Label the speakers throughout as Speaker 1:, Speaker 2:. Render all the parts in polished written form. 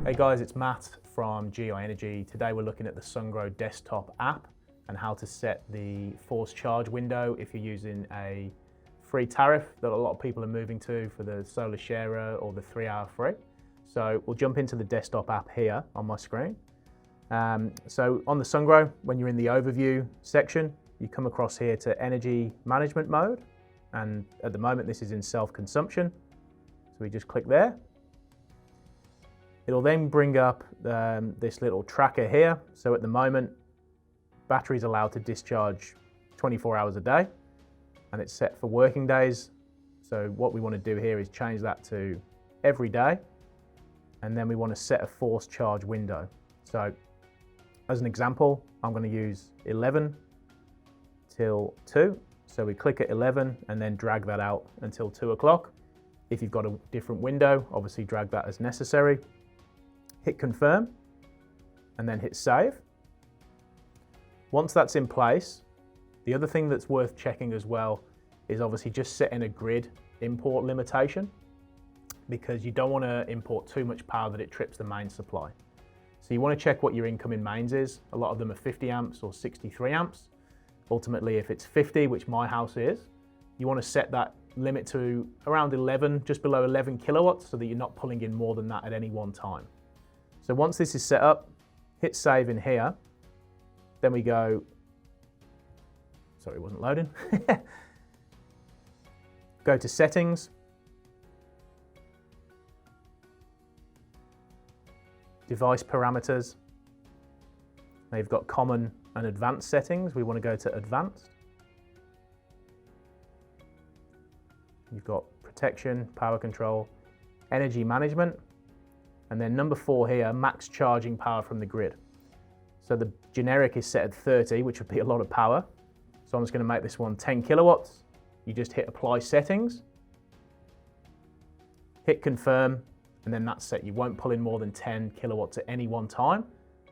Speaker 1: Hey guys, it's Matt from GI Energy. Today we're looking at the Sungrow desktop app and how to set the forced charge window if you're using a free tariff that a lot of people are moving to for the solar sharer or the 3-hour free. So we'll jump into the desktop app here on my screen. So on the Sungrow, when you're in the overview section, you come across here to energy management mode. And at the moment, this is in self-consumption. So we just click there. It'll then bring up this little tracker here. So at the moment, battery's allowed to discharge 24 hours a day, and it's set for working days. So what we want to do here is change that to every day, and then we want to set a forced charge window. So as an example, I'm going to use 11 till 2. So we click at 11 and then drag that out until 2 o'clock. If you've got a different window, obviously drag that as necessary. Hit confirm and then hit save. Once that's in place, the other thing that's worth checking as well is obviously just setting a grid import limitation, because you don't want to import too much power that it trips the main supply. So you want to check what your incoming mains is. A lot of them are 50 amps or 63 amps. Ultimately, if it's 50, which my house is, you want to set that limit to around 11, just below 11 kilowatts, so that you're not pulling in more than that at any one time. So once this is set up, hit save in here. Then we go, sorry, it wasn't loading. Go to settings. Device parameters. Now you've got common and advanced settings. We want to go to advanced. You've got protection, power control, energy management, and then number 4 here, max charging power from the grid. So the generic is set at 30, which would be a lot of power. So I'm just going to make this one 10 kilowatts. You just hit apply settings, hit confirm, and then that's set. You won't pull in more than 10 kilowatts at any one time.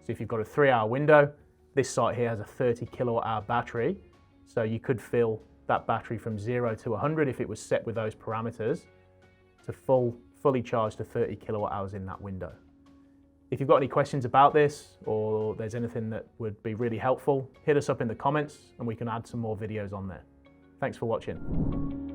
Speaker 1: So if you've got a 3-hour window, this site here has a 30 kilowatt hour battery. So you could fill that battery from 0 to 100 if it was set with those parameters to fully charged to 30 kilowatt hours in that window. If you've got any questions about this, or there's anything that would be really helpful, hit us up in the comments and we can add some more videos on there. Thanks for watching.